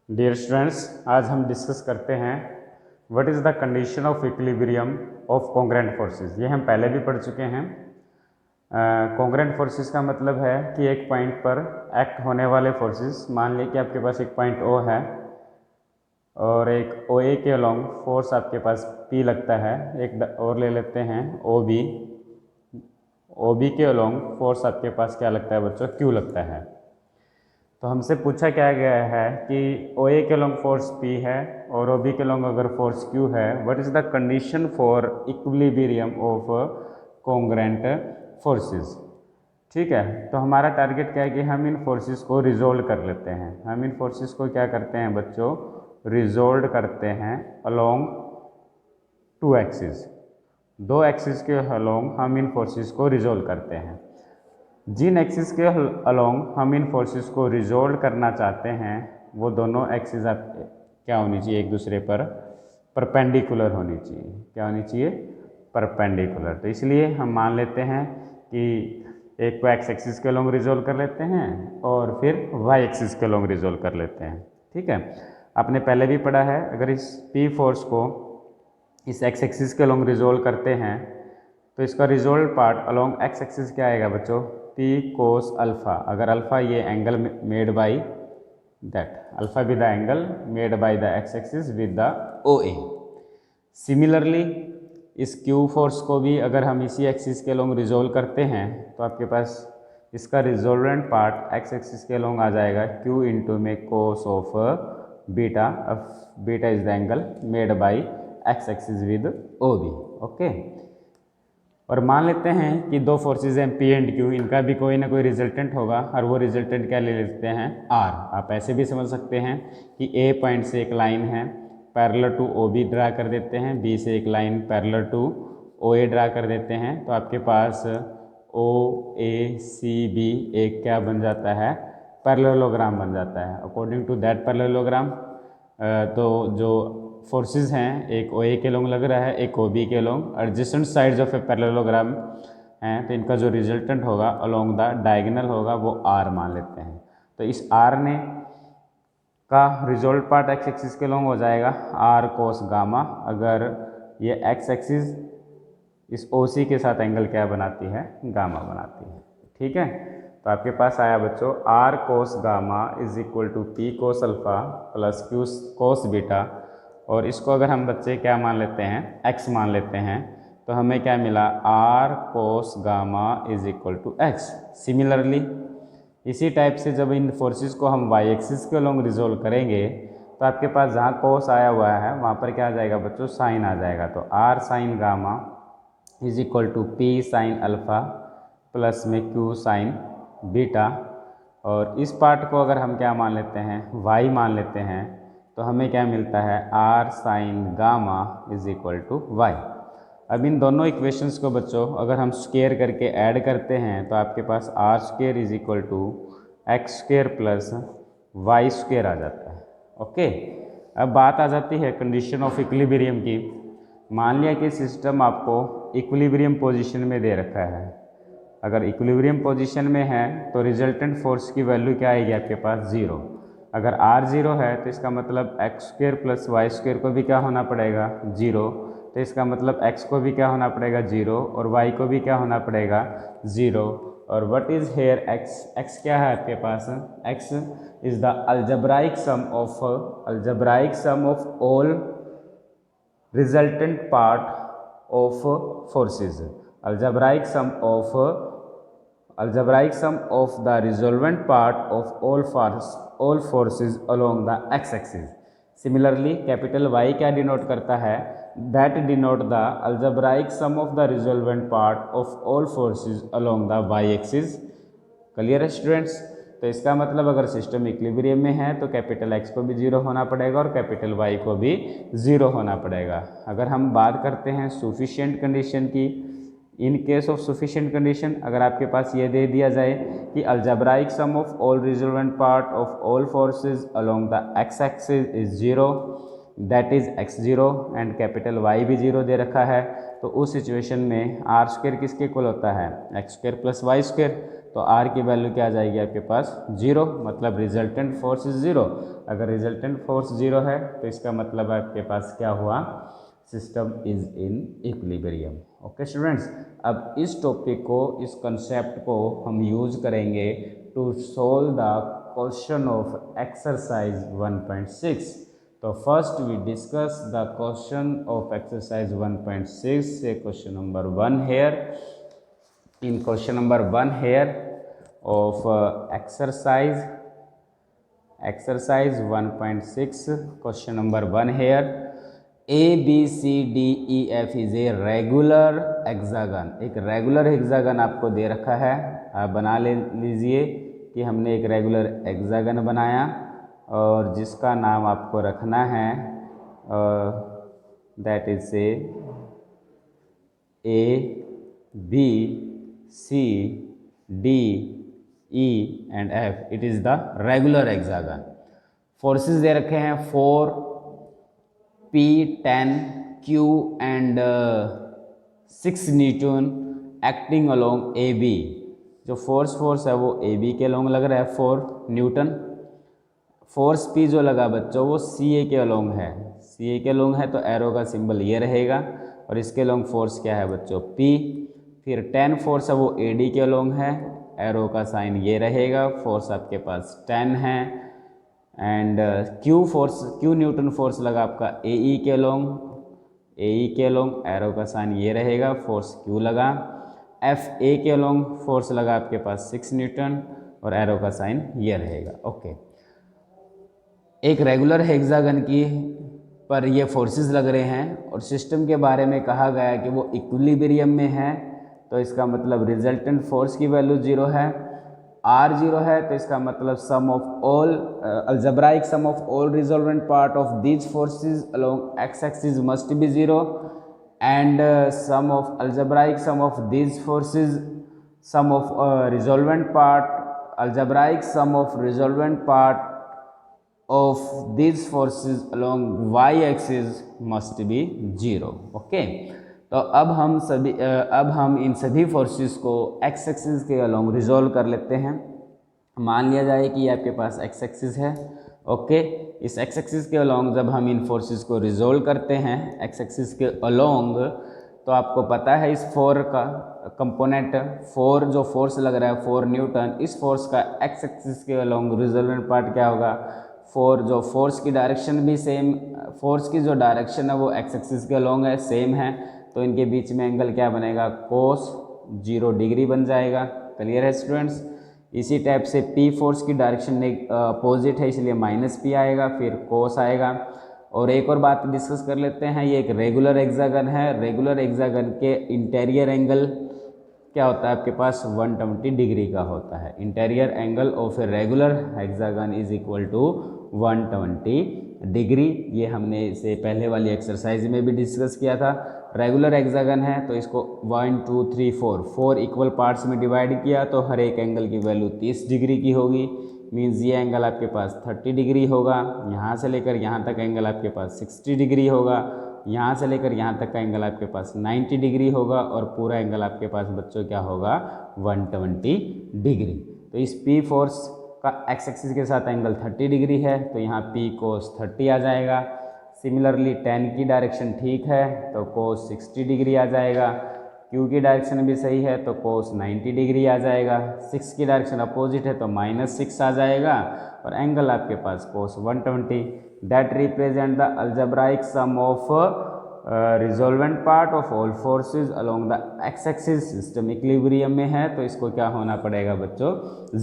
Dear students, आज हम discuss करते हैं what is the condition of equilibrium of congruent forces. ये हम पहले भी पढ़ चुके हैं। कॉन्ग्रेंट फोर्सेस का मतलब है कि एक पॉइंट पर एक्ट होने वाले फोर्सेस, मान लीजिए कि आपके पास एक पॉइंट O है और एक OA के अलोंग फोर्स आपके पास P लगता है। एक और ले लेते हैं OB के अलोंग फोर्स आपके पास क्या लगता है बच्चों, Q लगता है। तो हमसे पूछा क्या गया है कि OA के लॉन्ग फोर्स P है और OB के लॉन्ग अगर फोर्स Q है, what is the condition for equilibrium of congruent forces. ठीक है, तो हमारा टारगेट क्या है कि हम इन फोर्सेस को रिजोल्व कर लेते हैं। हम इन फोर्सेस को क्या करते हैं बच्चों, रिजोल्व करते हैं अलोंग टू एक्सिस। दो एक्सिस के अलोंग हम इन फोर्सेस को रिजोल्व करते हैं। जिन एक्सिस के अलोंग हम इन फोर्सेस को रिजोल्व करना चाहते हैं वो दोनों एक्सिस आप क्या होनी चाहिए, एक दूसरे पर परपेंडिकुलर होनी चाहिए। क्या होनी चाहिए, परपेंडिकुलर। तो इसलिए हम मान लेते हैं कि एक को एक्स एक्सिस के अलोंग रिजोल्व कर लेते हैं और फिर वाई एक्सिस के अलोंग रिजोल्व कर लेते हैं। ठीक है, आपने पहले भी पढ़ा है, अगर इस पी फोर्स को इस एक्स एक्सिस के अलोंग रिजोल्व करते हैं तो इसका resolve part along x axis क्या आएगा बच्चों, P cos अल्फ़ा। अगर अल्फ़ा ये angle made by that, alpha with the angle made by the x axis with the OA। Similarly इस Q फोर्स को भी अगर हम इसी एक्सिस के अलोंग रिजोल्व करते हैं तो आपके पास इसका रिजोल्वेंट पार्ट एक्स एक्सिस के अलोंग आ जाएगा Q इंटू में cos of beta. Beta is the angle made by x axis with OB। Okay, और मान लेते हैं कि दो फोर्सेज हैं P एंड Q, इनका भी कोई ना कोई रिजल्टेंट होगा और वो रिजल्टेंट क्या ले लेते हैं, R। आप ऐसे भी समझ सकते हैं कि A पॉइंट से एक लाइन है पैरेलल टू OB ड्रा कर देते हैं, B से एक line parallel to OA draw कर देते हैं, तो आपके पास OACB एक क्या बन जाता है, पैरेललोग्राम बन जाता है। अकॉर्डिंग टू दैट पैरेललोग्राम तो जो फोर्सेस हैं, एक OA के लॉन्ग लग रहा है, एक OB के long, adjacent sides of a parallelogram हैं, तो इनका जो रिजल्टेंट होगा अलोंग द डायगोनल होगा वो R मान लेते हैं। तो इस R ने का रिजोल्व पार्ट एक्स एक्सिस के लॉन्ग हो जाएगा R कोस गामा। अगर ये एक्स एक्सिस इस OC के साथ एंगल क्या बनाती है, गामा बनाती है। ठीक है, तो आपके पास आया बच्चों R cos gamma is equal to P cos alpha plus Q cos beta, और इसको अगर हम बच्चे क्या मान लेते हैं, x मान लेते हैं, तो हमें क्या मिला, R cos gamma is equal to x। Similarly इसी टाइप से जब इन फोर्सेस को हम y एक्सिस के अलोंग रिजोल्व करेंगे तो आपके पास जहाँ कोस आया हुआ है वहाँ पर क्या आ जाएगा बच्चों, साइन आ जाएगा। तो R sine gamma is equal to P sine alpha plus में Q साइन बीटा, और इस पार्ट को अगर हम क्या मान लेते हैं, y मान लेते हैं, तो हमें क्या मिलता है, R sine gamma is equal to y. अब इन दोनों इक्वेशंस को बच्चों अगर हम स्क्वायर करके ऐड करते हैं तो आपके पास R square is equal to x square plus y square आ जाता है। ओके, अब बात आ जाती है कंडीशन ऑफ इक्विलिब्रियम की। मान लिया कि सिस्टम आपको इक्विलिब्रियम पोजीशन में दे रखा है। अगर इक्विलिब्रियम पोजीशन में है तो रिजल्टेंट फोर्स की वैल्यू क्या आएगी आपके पास, 0। अगर R 0 है तो इसका मतलब x square plus y square को भी क्या होना पड़ेगा, 0। तो इसका मतलब x को भी क्या होना पड़ेगा, 0, और y को भी क्या होना पड़ेगा, 0। और what is here x, x क्या है आपके पास, x is the algebraic sum of all resultant part of forces. algebraic sum of the resultant part of all forces along the x axis। Similarly capital Y क्या denote करता है, that denote the algebraic sum of the resultant part of all forces along the y axis। Clear है students? तो इसका मतलब अगर system equilibrium में है तो कैपिटल X को भी 0 होना पड़ेगा और कैपिटल Y को भी 0 होना पड़ेगा। अगर हम बात करते हैं सुफिशिएंट कंडीशन की, in case of sufficient condition अगर आपके पास ये दे दिया जाए कि algebraic sum of all resultant part of all forces along the x axis is 0, that is x0, and capital Y भी 0 दे रखा है, तो उस सिचुएशन में R स्क्वायर किसके इक्वल होता है, x square plus y square. तो तो आर की वैल्यू क्या आ जाएगी आपके पास 0, मतलब रिजल्टेंट फोर्स इज 0। अगर रिजल्टेंट फोर्स 0 है तो इसका मतलब आपके पास क्या हुआ, system is in equilibrium. Okay students, अब इस टॉपिक को, इस कंसेप्ट को हम यूज करेंगे to solve the question of exercise 1.6। तो first we discuss the question of exercise 1.6 से question number 1 here. In question number 1 here of exercise 1.6, question number 1 here, A B C D E F is a regular hexagon। एक regular hexagon आपको दे रखा है, आप बना लीजिए कि हमने एक रेगुलर हेक्सागन बनाया और जिसका नाम आपको रखना है that is A B C D E and F, it is the regular hexagon। Forces दे रखे हैं 4 P 10 Q and 6 Newton acting along AB। जो फोर्स है वो AB के अलोंग लग रहा है 4 न्यूटन। फोर्स P जो लगा बच्चों वो CA के अलोंग है, CA के अलोंग है तो एरो का सिंबल ये रहेगा और इसके अलोंग फोर्स क्या है बच्चों P। फिर 10 फोर्स है वो AD के अलोंग है, एरो का साइन ये रहेगा, फोर्स आपके पास 10 है। एंड Q न्यूटन फोर्स लगा आपका AE के अलोंग, एरो का साइन ये रहेगा, फोर्स Q लगा। FA के अलोंग फोर्स लगा आपके पास 6 न्यूटन और एरो का साइन ये रहेगा। ओके, एक रेगुलर हेक्सागन की पर ये फोर्सेस लग रहे हैं और सिस्टम के बारे में कहा गया है कि वो इक्विलिब्रियम में है, तो इसका मतलब रिजल्टेंट फोर्स की वैल्यू 0 है। R 0 है तो इसका मतलब sum of all algebraic sum of all resolvent part of these forces along x axis must be 0 and sum of algebraic sum of these forces sum of resolvent part algebraic sum of resolvent part of these forces along y axis must be 0। Okay, तो अब हम इन सभी forces को x axis के along resolve कर लेते हैं। मान लिया जाए कि आपके पास x एक्सिस है। ओके, इस x एक्सिस के अलोंग जब हम इन फोर्सेस को रिजोल्व करते हैं x एक्सिस के अलोंग, तो आपको पता है इस 4 का कंपोनेंट 4 जो फोर्स लग रहा है 4 न्यूटन, इस फोर्स का x एक्सिस के अलोंग रिजल्टेंट पार्ट क्या होगा 4। जो फोर्स की डायरेक्शन भी सेम, फोर्स की जो डायरेक्शन है वो x एक्सिस के अलोंग है, सेम है, तो इनके बीच में एंगल क्या बनेगा cos 0 डिग्री बन जाएगा। क्लियर है स्टूडेंट्स। इसी टाइप से P फोर्स की डायरेक्शन अपोजिट है इसलिए -P आएगा, फिर cos आएगा। और एक और बात डिस्कस कर लेते हैं, ये एक रेगुलर हेक्सागन है, रेगुलर हेक्सागन के इंटीरियर एंगल क्या होता है आपके पास 120 डिग्री का होता है। Interior angle of a regular hexagon is equal to 120 degree. ये हमने इसे पहले वाली एक्सरसाइज में भी डिस्कस किया था। रेगुलर हेक्सागन है तो इसको 1 2 3 4 इक्वल पार्ट्स में डिवाइड किया तो हर एक एंगल की वैल्यू 30 डिग्री की होगी। मीन्स ये एंगल आपके पास 30 डिग्री होगा, यहाँ से लेकर यहाँ तक एंगल आपके पास 60 डिग्री होगा, यहाँ से लेकर यहाँ तक का एंगल आपके पास 90 डिग्री होगा और पूरा एंगल आपके पास बच्चों क्या होगा 120 डिग्री। तो इस P फोर्स का x एक्सिस के साथ एंगल 30 डिग्री है तो यहाँ P cos 30 आ जाएगा। सिमिलरली 10 की डायरेक्शन ठीक है तो cos 60 डिग्री आ जाएगा। Q की डायरेक्शन भी सही है तो cos 90 डिग्री आ जाएगा। 6 की डायरेक्शन अपोजिट है तो -6 आ जाएगा और एंगल आपके पास cos 120 that represent the algebraic sum of resolvent part of all forces along the x axis. System equilibrium में है तो इसको क्या होना पड़ेगा बच्चों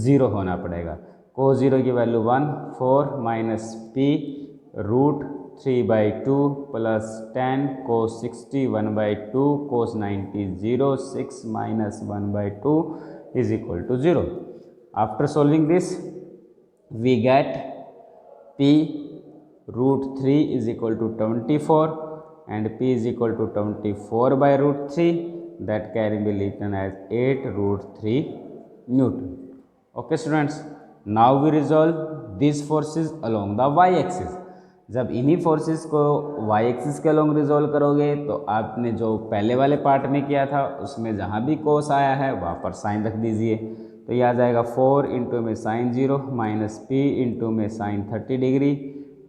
0 होना पड़ेगा। cos 0 की value 1 4 -P √3/2 plus 10 cos 60 1/2 cos 90 0 6 -1/2 is equal to 0। After solving this we get P √3 is equal to 24 and P is equal to 24/√3 that can be written as 8√3 Newton। Okay students, now we resolve these forces along the y axis। जब इन्हीं forces को y axis के along resolve करोगे तो आपने जो पहले वाले पार्ट में किया था उसमें जहाँ भी cos आया है वहाँ पर साइन रख दीजिए। तो ये आ जाएगा 4 इंटू में साइन 0 माइनस p इंटू में साइन 30 डिग्री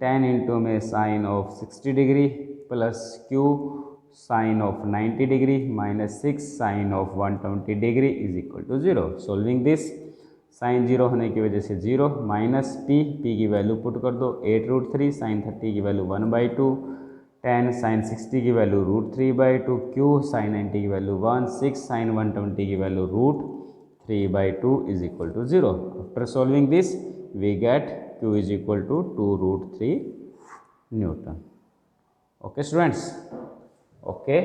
10 इंटू में sine of 60 degree plus q sine of 90 degree minus 6 sine of 120 degree is equal to 0। Solving this, sine 0 होने की वजह से 0 माइनस p की वैल्यू पुट कर दो 8√3 साइन 30 की वैल्यू 1/2 10 साइन 60 की वैल्यू √3/2 q साइन 90 की वैल्यू 1 6 साइन 120 की value √3/2 is equal to 0। After solving this we get q is equal to 2√3 newton. Okay students, okay,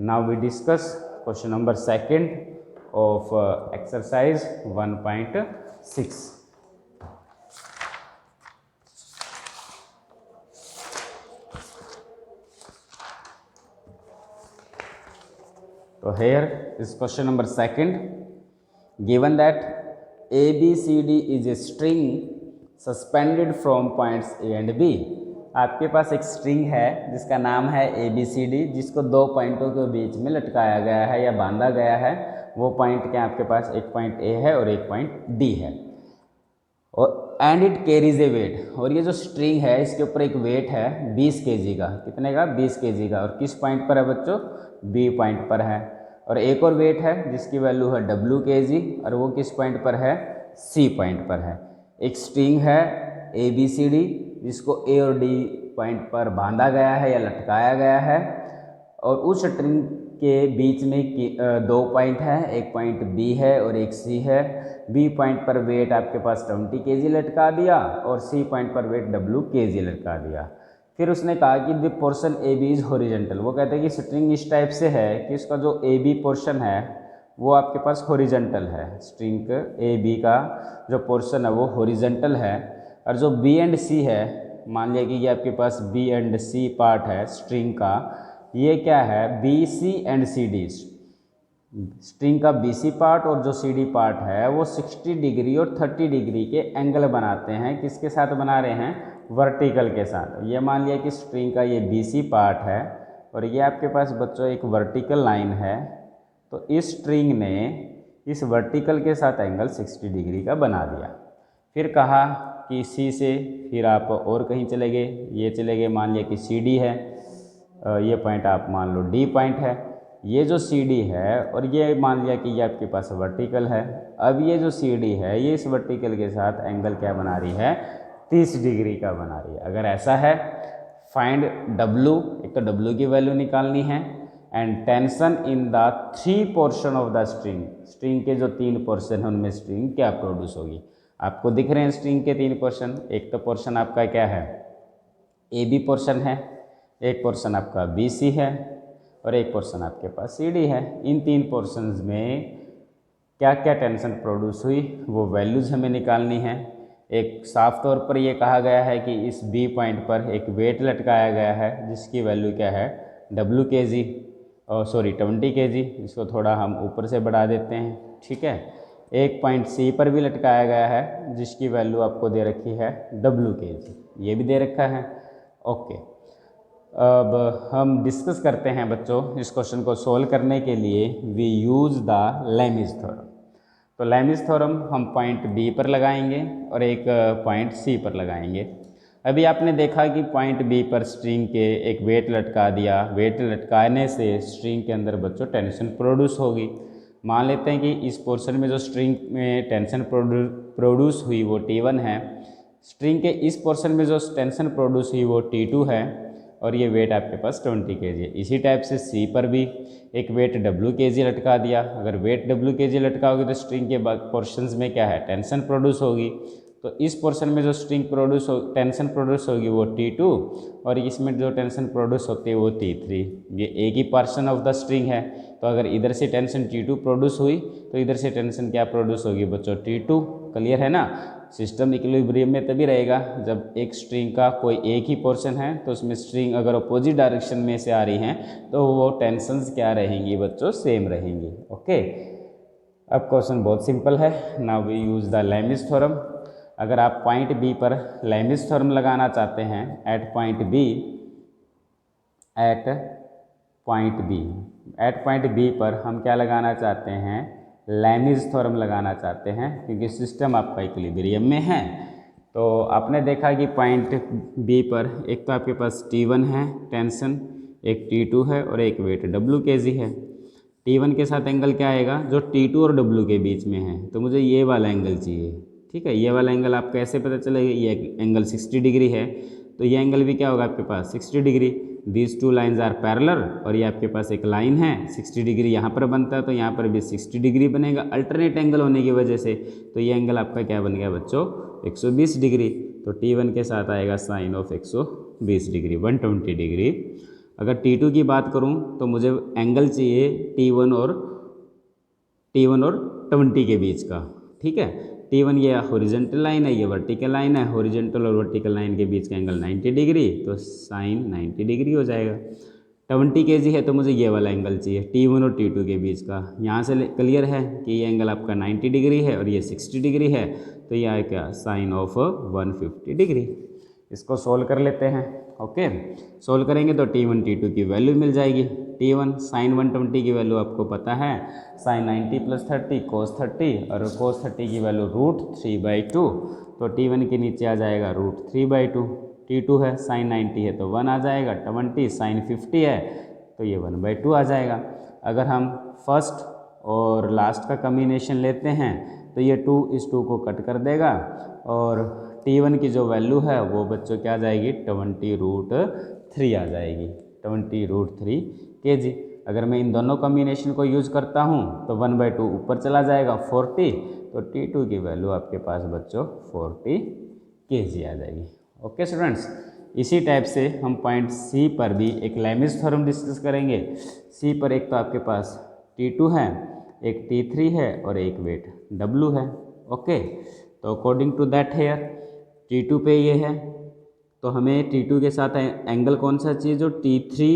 now we discuss question number second of exercise 1.6। So here is question number second, given that ABCD is a string suspended from points A and B। आपके पास एक string है जिसका नाम है ABCD, जिसको दो पॉइंटों के बीच में लटकाया गया है या बांधा गया है। वो पॉइंट क्या आपके पास, एक पॉइंट A है और एक पॉइंट D है, और and it carries a weight. और ये जो स्ट्रिंग है इसके ऊपर एक वेट है 20 kg का। कितने का? 20 kg का। और किस पॉइंट पर है बच्चों? B पॉइंट पर है। और एक और वेट है जिसकी वैल्यू है W kg, और वो किस पॉइंट पर है? C पॉइंट पर है। एक स्ट्रिंग है ABCD जिसको A और D पॉइंट पर बांधा गया है या लटकाया गया है, और उस स्ट्रिंग के बीच में दो पॉइंट हैं, एक पॉइंट B है और एक C है। B पॉइंट पर वेट आपके पास 20 kg लटका दिया और C पॉइंट पर वेट W kg लटका दिया। फिर उसने कहा कि the portion AB is horizontal. वो कहते हैं कि स्ट्रिंग इस टाइप से है कि इसका जो AB पोर्शन है वो आपके पास हॉरिजेंटल है। स्ट्रिंग AB का जो पोर्शन है वो हॉरिजेंटल है, और जो B एंड C है, मान लिया कि ये आपके पास B एंड C पार्ट है स्ट्रिंग का, ये क्या है? BC and CD। स्ट्रिंग का BC पार्ट और जो CD पार्ट है वो 60 डिग्री और 30 डिग्री के एंगल बनाते हैं। किसके साथ बना रहे हैं? वर्टिकल के साथ। ये मान लिया कि स्ट्रिंग का ये BC पार्ट है और ये आपके पास बच्चों एक वर्टिकल लाइन है, तो इस स्ट्रिंग ने इस वर्टिकल के साथ एंगल 60 डिग्री का बना दिया। फिर कहा कि C से फिर आप और कहीं चले गए, ये चले गए, मान लिया कि CD है, ये पॉइंट आप मान लो D पॉइंट है, ये जो CD है, और ये मान लिया कि ये आपके पास वर्टिकल है। अब ये जो CD है ये इस वर्टिकल के साथ एंगल क्या बना रही है? 30 डिग्री का बना रही है। अगर ऐसा है, फाइंड W, एक तो W की वैल्यू निकालनी है, and tension in the 3 portion of the string. String के जो 3 पोर्शन है उनमें स्ट्रिंग क्या प्रोड्यूस होगी। आपको दिख रहे हैं स्ट्रिंग के 3 पोर्शन। एक तो पोर्शन आपका क्या है? AB पोर्शन है, एक पोर्शन आपका BC है, और एक पोर्शन आपके पास CD है। इन 3 पोर्शंस में क्या क्या टेंशन प्रोड्यूस हुई वो वैल्यूज़ हमें निकालनी है। एक साफ तौर पर ये कहा गया है कि इस B पॉइंट पर एक वेट लटकाया गया है जिसकी वैल्यू क्या है? W kg, और सॉरी 20 kg। इसको थोड़ा हम ऊपर से बढ़ा देते हैं, ठीक है। एक पॉइंट C पर भी लटकाया गया है जिसकी वैल्यू आपको दे रखी है W kg, ये भी दे रखा है। ओके, अब हम डिस्कस करते हैं बच्चों इस क्वेश्चन को सोल्व करने के लिए we use the Lami's theorem. तो लेमिज थ्योरम हम पॉइंट B पर लगाएंगे और एक पॉइंट C पर लगाएंगे। अभी आपने देखा कि पॉइंट B पर स्ट्रिंग के एक वेट लटका दिया। वेट लटकाने से स्ट्रिंग के अंदर बच्चों टेंशन प्रोड्यूस होगी। मान लेते हैं कि इस पोर्शन में जो स्ट्रिंग में टेंशन प्रोड्यूस हुई वो T1 है, स्ट्रिंग के इस पोर्शन में जो टेंशन प्रोड्यूस हुई वो T2 है, और ये वेट आपके पास 20 kg है। इसी टाइप से C पर भी एक वेट W kg लटका दिया। अगर वेट W kg लटकाओगे तो स्ट्रिंग के पोर्शंस में क्या है? टेंशन प्रोड्यूस होगी। तो इस पोर्शन में जो स्ट्रिंग टेंशन प्रोड्यूस होगी वो T2, और इसमें जो टेंशन प्रोड्यूस होती है वो T3। ये एक ही पोर्शन ऑफ द स्ट्रिंग है, तो अगर इधर से टेंशन T2 प्रोड्यूस हुई तो इधर से टेंशन क्या प्रोड्यूस होगी बच्चों? T2। क्लियर है ना? सिस्टम इक्विलिब्रियम में तभी रहेगा जब एक स्ट्रिंग का कोई एक ही पोर्शन है, तो उसमें स्ट्रिंग अगर अपोजिट डायरेक्शन में से आ रही हैं तो वो टेंशंस क्या रहेंगी बच्चों? सेम रहेंगी। ओके, अब क्वेश्चन बहुत सिंपल है। Now we use the Lami's theorem. अगर आप पॉइंट B पर लेमिज थ्योरम लगाना चाहते हैं, एट पॉइंट B पर हम क्या लगाना चाहते हैं? लैमीज थ्योरम लगाना चाहते हैं, क्योंकि सिस्टम आपका इक्विलिब्रियम में है। तो आपने देखा कि पॉइंट बी पर एक तो आपके पास T1 है टेंशन, एक T2 है और एक वेट W kg है। T1 के साथ एंगल क्या आएगा, जो T2 और W के बीच में है, तो मुझे ये वाला एंगल चाहिए। ठीक है, ये वाला एंगल आपको कैसे पता चलेगा, ये एंगल 60 डिग्री है, तो ये एंगल भी क्या होगा आपके पास 60 degree. These two lines are parallel, और ये आपके पास एक लाइन है 60 डिग्री यहाँ पर बनता है, तो यहाँ पर भी 60 डिग्री बनेगा अल्टरनेट एंगल होने की वजह से। तो ये एंगल आपका क्या बन गया बच्चों, 120 डिग्री। तो T1 के साथ आएगा साइन ऑफ 120 डिग्री, 120 डिग्री। अगर T2 की बात करूँ तो मुझे एंगल चाहिए T1 और 20 के बीच का। ठीक है, T1 ये हॉरिजॉन्टल लाइन है, ये वर्टिकल लाइन है, हॉरिजॉन्टल और वर्टिकल लाइन के बीच का एंगल 90 डिग्री, तो साइन 90 डिग्री हो जाएगा। 20 kg है तो मुझे ये वाला एंगल चाहिए T1 और T2 के बीच का। यहाँ से क्लियर है कि ये एंगल आपका 90 डिग्री है और ये 60 डिग्री है, तो ये आया क्या, साइन ऑफ 150 डिग्री। इसको सोल्व कर लेते हैं। ओके, सोल्व करेंगे तो T1 T2 की वैल्यू मिल जाएगी। T1 साइन 120 की वैल्यू आपको पता है, साइन 90 + 30 cos 30, और cos 30 की वैल्यू √3/2, तो T1 के नीचे आ जाएगा √3/2। T2 है साइन 90 है तो 1 आ जाएगा, 20 साइन 50 है तो ये 1/2 आ जाएगा। अगर हम फर्स्ट और लास्ट का कम्बिनेशन लेते हैं तो ये 2 इस 2 को कट कर देगा, और T1 की जो वैल्यू है वो बच्चों क्या आ जाएगी, 20√3 आ जाएगी, 20√3 kg। अगर मैं इन दोनों कॉम्बिनेशन को यूज करता हूँ तो 1/2 ऊपर चला जाएगा 40, तो T2 की वैल्यू आपके पास बच्चों 40 kg आ जाएगी। ओके स्टूडेंट्स, इसी टाइप से हम पॉइंट सी पर भी एक लैमीज थ्योरम डिस्कस करेंगे। सी पर एक तो आपके पास T2 है, एक T3 है और एक वेट W है। ओके, तो according to that here T2 पे ये है, तो हमें T2 के साथ एंगल कौन सा चाहिए, जो T3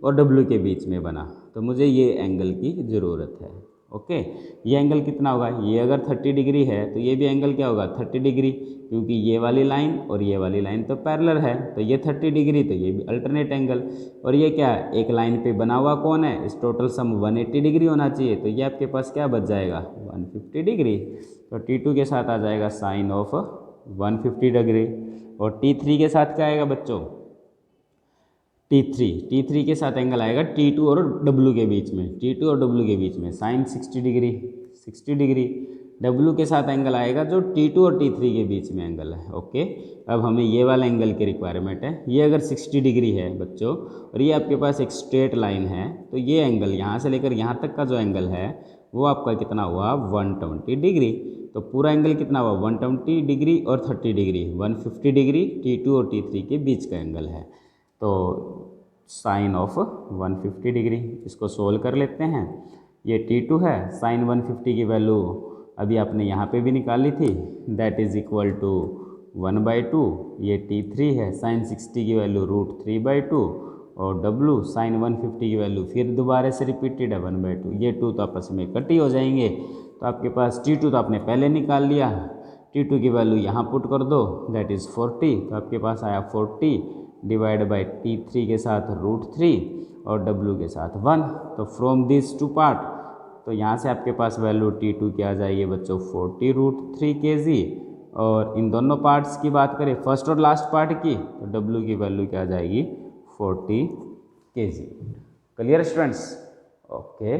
और W के बीच में बना, तो मुझे ये एंगल की ज़रूरत है। ओके, ये एंगल कितना होगा, ये अगर 30 डिग्री है तो ये भी एंगल क्या होगा 30 डिग्री, क्योंकि ये वाली लाइन और ये वाली लाइन तो पैरेलल है, तो ये 30 डिग्री, तो ये भी अल्टरनेट एंगल। और ये क्या है, एक लाइन पे बना हुआ कौन है, इस टोटल सम 180 डिग्री होना चाहिए, तो ये आपके पास क्या बच जाएगा 150 डिग्री। तो T2 के साथ आ जाएगा साइन ऑफ 150 डिग्री, और T3 के साथ क्या आएगा बच्चों, T3 के साथ एंगल आएगा T2 और W के बीच में, T2 और W के बीच में साइन 60 डिग्री। W के साथ एंगल आएगा जो T2 और T3 के बीच में एंगल है। ओके, अब हमें ये वाला एंगल की रिक्वायरमेंट है। ये अगर 60 डिग्री है बच्चों, और ये आपके पास एक स्ट्रेट लाइन है, तो ये एंगल यहाँ से लेकर यहाँ तक का जो एंगल है वो आपका कितना हुआ 120 डिग्री। तो पूरा एंगल कितना हुआ 120 डिग्री और 30 डिग्री, 150 डिग्री T2 और T3 के बीच का एंगल है। तो साइन ऑफ 150 डिग्री, इसको सोल्व कर लेते हैं। ये T2 है, साइन 150 की वैल्यू अभी आपने यहाँ पे भी निकाली थी, दैट इज़ इक्वल टू 1/2। ये T3 है, साइन 60 की वैल्यू √3/2, और W साइन 150 की वैल्यू फिर दोबारा से रिपीटेड है 1/2। ये 2 तो आपस में कट ही हो जाएंगे, तो आपके पास T2 तो आपने पहले निकाल लिया, T2 की वैल्यू यहाँ पुट कर दो, दैट इज़ 40, तो आपके पास आया 40 डिवाइड बाई T3 के साथ √3 और W के साथ 1। तो फ्रॉम दिस टू पार्ट, तो यहाँ से आपके पास वैल्यू T2 की आ जाएगी बच्चों 40√3 kg, और इन दोनों पार्ट्स की बात करें फर्स्ट और लास्ट पार्ट की, तो W की वैल्यू क्या आ जाएगी 40 kg। Clear students? ओके।